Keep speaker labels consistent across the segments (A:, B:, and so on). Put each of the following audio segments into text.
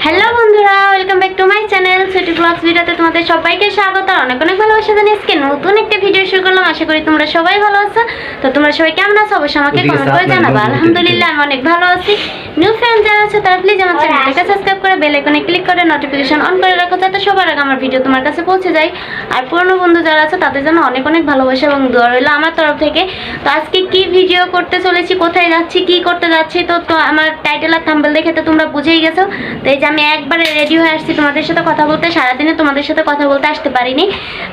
A: Hello বন্ধুরা, welcome back to my channel City Blogs ভিডিওতে তোমাদের সবাইকে স্বাগত আর অনেক অনেক ভালোবাসা জানিয়ে আজকে নতুন একটা ভিডিও শুরু করলাম। আশা করি তোমরা সবাই ভালো আছো। তো তোমরা সবাই কেমন আছো অবশ্যই আমাকে কমেন্ট করে জানাবা। আলহামদুলিল্লাহ আমি অনেক ভালো আছি। নিউ ফ্রেন্ড যারা আছে তারা প্লিজ আমার চ্যানেলটাকে সাবস্ক্রাইব করে বেল আইকনে ক্লিক করে নোটিফিকেশন অন করে রাখো যাতে সবার আগে আমার ভিডিও তোমার কাছে পৌঁছে যায়। আর পুরনো বন্ধু যারা আছে তাদের জন্য অনেক অনেক ভালোবাসা এবং দোয়া রইলো আমার তরফ থেকে। তো আজকে কি ভিডিও করতে চলেছি, কোথায় যাচ্ছি, কি করতে যাচ্ছি, তো আমার টাইটেল আর থাম্বনেল দেখে তো তোমরা বুঝেই গেছো। তো এই যে আমি একবারে রেডি হয়ে আসছি তোমাদের সাথে কথা বলতে। সারাদিনে তোমাদের সাথে কথা বলতে আসতে পারিনি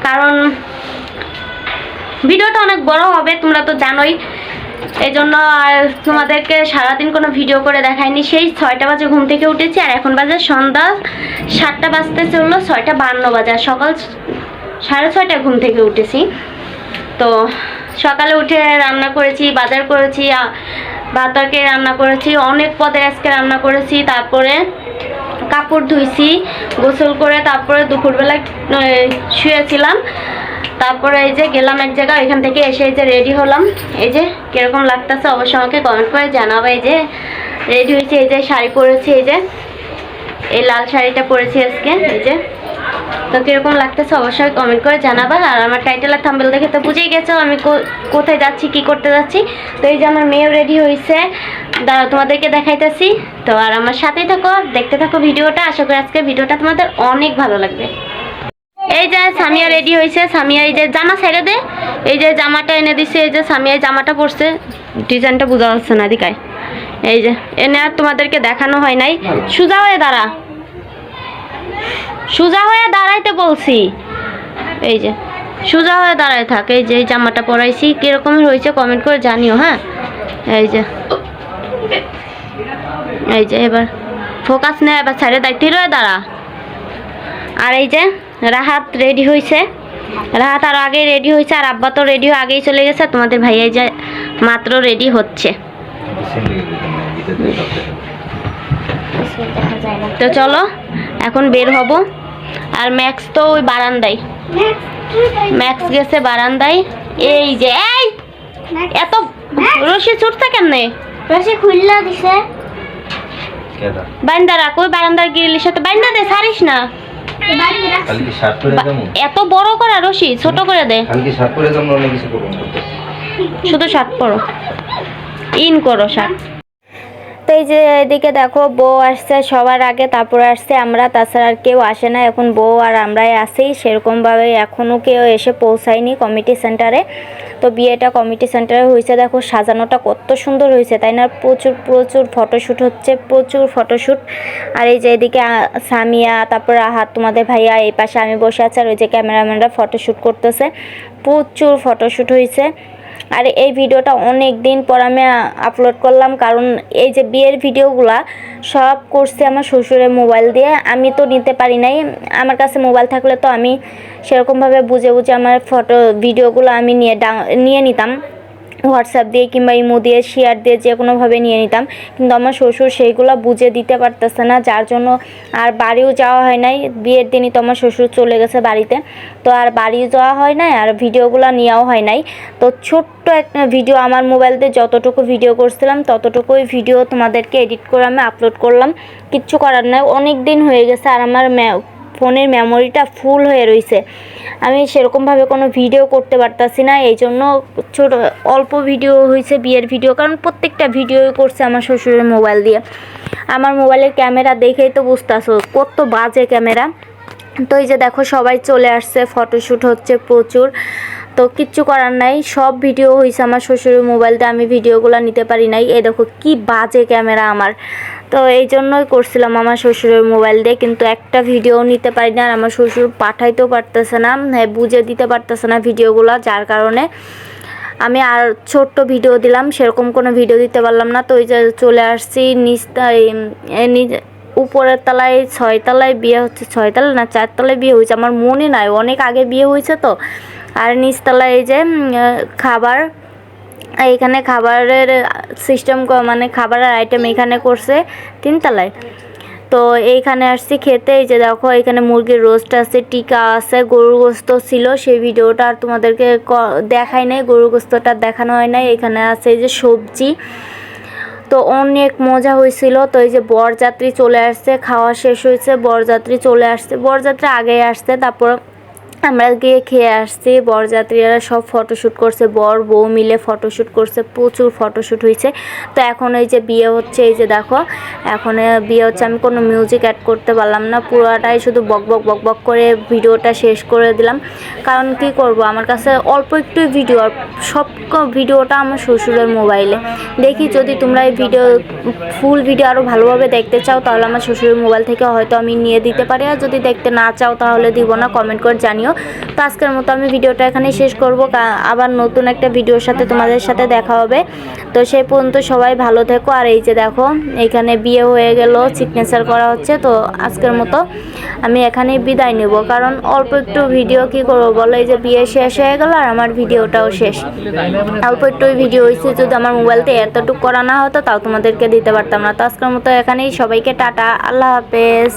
A: কারণ ভিডিওটা অনেক বড় হবে, তোমরা তো জানোই। এই জন্য আর তোমাদেরকে সারাদিন কোনো ভিডিও করে দেখাইনি। সেই 6টা বাজে ঘুম থেকে উঠেছি আর এখন বাজে সন্ধ্যা 7টা বাজতে চললো, 6:52 বাজে। সকাল 6:30 ঘুম থেকে উঠেছি। তো সকালে উঠে রান্না করেছি, বাজার করেছি, ভাত তরকারি রান্না করেছি, অনেক পদের আজকে রান্না করেছি। তারপরে কাপড় ধুইছি, গোসল করে তারপরে দুপুরবেলা শুয়েছিলাম। তারপরে এই যে গেলাম এক জায়গায়, এখান থেকে এসে এই যে রেডি হলাম। এই যে কীরকম লাগতেছে অবশ্যই আমাকে কমেন্ট করে জানাবো। এই যে রেডি হয়েছি, এই যে শাড়ি পরেছি, এই যে এই লাল শাড়িটা পরেছি আজকে। এই যে তো কীরকম লাগতেছে অবশ্যই কমেন্ট করে জানাবা। আর আমার টাইটেল আর থাম্বনেল দেখে তো বুঝেই গেছো আমি কোথায় যাচ্ছি, কি করতে যাচ্ছি। তো এই যে আমার মেয়েও রেডি হয়েছে, তোমাদেরকে দেখাইতেছি। তো আর আমার সাথেই থাকো, দেখতে থাকো ভিডিওটা। আশা করি আজকে ভিডিওটা তোমাদের অনেক ভালো লাগবে। এই যে সামিয়া রেডি হয়েছে, সামিয়া এই যে জামা ছেড়ে দে, এই যে জামাটা এনে দিছে। এই যে সামিয়া জামাটা পরছে, ডিজাইনটা বোঝা যাচ্ছে না দিকায়। এই যে এনে আর তোমাদেরকে দেখানো হয় নাই। সোজা হয়ে দাঁড়া, সোজা হয়ে দাঁড়াইতে বলছি। এই যে সোজা হয়ে দাঁড়ায় থাক। এই যে এই জামাটা পরাইছি, কিরকমের হয়েছে কমেন্ট করে জানিও। হ্যাঁ এই যে এবার ফোকাস নেই, এবার ছেড়ে দায়িত্ব হয়ে দাঁড়া। আর এই যে রাহাত রেডি হয়েছে, রাহাত আরও আগেই রেডি হয়েছে। আর আব্বা তো রেডি হয়ে আগেই চলে গেছে। তোমাদের ভাইয়া যে মাত্র রেডি হচ্ছে। তো চলো এখন বের হব। আর ম্যাক্স তো ওই বারান্দায়, ম্যাক্স গেছে বারান্দায়। এই যে এই এত রশি ছুটছে কেমনে? রশি খুললা দিছে, বাইন্দা রাখ ওই বারান্দার গ্রিলের সাথে বাইন্দা দে, ছাড়িস না। এত বড় করা রশি ছোট করে দে, শুধু শার্ট পরো, ইন করো শার্ট। তো এই যে এদিকে দেখো বউ আসছে সবার আগে, তারপরে আসছে আমরা, তাছাড়া আর কেউ আসে না। এখন বউ আর আমরাই আসি, সেরকমভাবে এখনও কেউ এসে পৌঁছায়নি কমিটি সেন্টারে। তো বিয়েটা কমিটি সেন্টারে হয়েছে, দেখো সাজানোটা কত সুন্দর হয়েছে তাই না? প্রচুর প্রচুর ফটোশ্যুট হচ্ছে, প্রচুর ফটোশ্যুট। আর এই যে এদিকে সামিয়া, তারপর রাহাত, তোমাদের ভাইয়া, এই পাশে আমি বসে আছি। আর ওই যে ক্যামেরাম্যানরা ফটোশ্যুট করতেছে, প্রচুর ফটোশ্যুট হয়েছে। আর এই ভিডিওটা অনেক দিন পর আমি আপলোড করলাম, কারণ এই যে বিয়ের ভিডিওগুলা সব করছে আমার শ্বশুরের মোবাইল দিয়ে। আমি তো নিতে পারি নাই, আমার কাছে মোবাইল থাকলে তো আমি সেরকমভাবে বুঝে বুঝে আমার ভিডিওগুলো আমি নিয়ে নিতাম হোয়াটসঅ্যাপ দিয়ে কিংবা ইমো দিয়ে, শেয়ার দিয়ে, যে কোনোভাবে নিয়ে নিতাম। কিন্তু আমার শ্বশুর সেইগুলো বুঝে দিতে পারতেছে না, যার জন্য আর বাড়িও যাওয়া হয় নাই। বিয়ের দিনই তো আমার শ্বশুর চলে গেছে বাড়িতে, তো আর বাড়িও যাওয়া হয় নাই আর ভিডিওগুলো নেওয়াও হয় নাই। তো ছোট্ট একটা ভিডিও আমার মোবাইল দিয়ে যতটুকু ভিডিও করছিলাম ততটুকুই ভিডিও তোমাদেরকে এডিট করে আমি আপলোড করলাম। কিচ্ছু করার নাই, অনেক দিন হয়ে গেছে আর আমার ফোনের মেমোরিটা ফুল হয়ে রয়েছে। আমি সেরকমভাবে কোনো ভিডিও করতে পারতাছি না, এই জন্য অল্প ভিডিও হয়েছে বিয়ের ভিডিও, কারণ প্রত্যেকটা ভিডিওই করছে আমার শ্বশুরের মোবাইল দিয়ে। আমার মোবাইলের ক্যামেরা দেখেই তো বুঝতেছো কত বাজে ক্যামেরা। তো এই যে দেখো সবাই চলে আসছে, ফটোশ্যুট হচ্ছে প্রচুর। তো কিচ্ছু করার নাই, সব ভিডিও হয়েছে আমার শ্বশুরের মোবাইল দিয়ে, আমি ভিডিওগুলো নিতে পারি নাই। এই দেখো কি বাজে ক্যামেরা আমার। তো এই জন্যই করছিলাম আমার শ্বশুরের মোবাইল দিয়ে, কিন্তু একটা ভিডিও নিতে পারি না। আর আমার শ্বশুর পাঠাইতেও পারতেছে না, বুঝে দিতে পারতেছে না ভিডিওগুলো, যার কারণে আমি আর ছোট্ট ভিডিও দিলাম, সেরকম কোনো ভিডিও দিতে পারলাম না। তো ওই যে চলে আসছি উপরের তলায়, 6 তলায় বিয়ে হচ্ছে, 6 তলা না 4 তলায় বিয়ে হয়েছে, আমার মনে নাই, অনেক আগে বিয়ে হয়েছে তো। আর নিচতলায় এই যে খাবার, এইখানে খাবারের সিস্টেম, মানে খাবারের আইটেম এখানে করছে 3 তলায়। তো এইখানে আসছি খেতে। এই যে দেখো এখানে মুরগির রোস্ট আছে, টিকা আছে, গরুর গোস্ত ছিল, সেই ভিডিওটা আর তোমাদেরকে দেখাই নাই, গরুর গোস্তটা দেখানো হয় নাই। এখানে আছে এই যে সবজি, তো অনেক মজা হয়েছিল। তো এই যে বরযাত্রী চলে আসছে, খাওয়া শেষ হয়েছে, বরযাত্রী চলে আসছে, বরযাত্রী আগেই আসছে, তারপর আমরা গিয়ে খেয়ে আসছি। বরযাত্রীরা সব ফটোশ্যুট করছে, বর বউ মিলে ফটোশ্যুট করছে, প্রচুর ফটোশ্যুট হয়েছে। তো এখন এই যে বিয়ে হচ্ছে, এই যে দেখো এখন বিয়ে হচ্ছে। আমি কোনো মিউজিক অ্যাড করতে পারলাম না, পুরোটাই শুধু বক বক বক বক করে ভিডিওটা শেষ করে দিলাম। কারণ কি করব, আমার কাছে অল্প একটু ভিডিও, সব ভিডিওটা আমার শ্বশুরের মোবাইলে। দেখি যদি তোমরা এই ফুল ভিডিও আরও ভালোভাবে দেখতে চাও তাহলে আমার শ্বশুরের মোবাইল থেকে হয়তো আমি নিয়ে দিতে পারি, আর যদি দেখতে না চাও তাহলে দিব না, কমেন্ট করে জানিও। তো আজকের মতো আমি ভিডিওটা এখানেই শেষ করব, আবার নতুন একটা ভিডিওর সাথে তোমাদের সাথে দেখা হবে। তো সেই পর্যন্ত সবাই ভালো থেকো। আর এই যে দেখো এখানে বিয়ে হয়ে গেল, সিগনেচার করা হচ্ছে। তো আজকের মতো আমি এখানেই বিদায় নেব, কারণ অল্প একটু ভিডিও কি করবো বলো, এই যে বিয়ে শেষ হয়ে গেল আর আমার ভিডিওটাও শেষ। অল্প একটু ভিডিও হয়েছে, যদি আমার মোবাইলতে এতটুকু করা না হতো তাও তোমাদেরকে দিতে পারতাম না। তো আজকের মতো এখানেই, সবাইকে টাটা, আল্লাহ হাফেজ।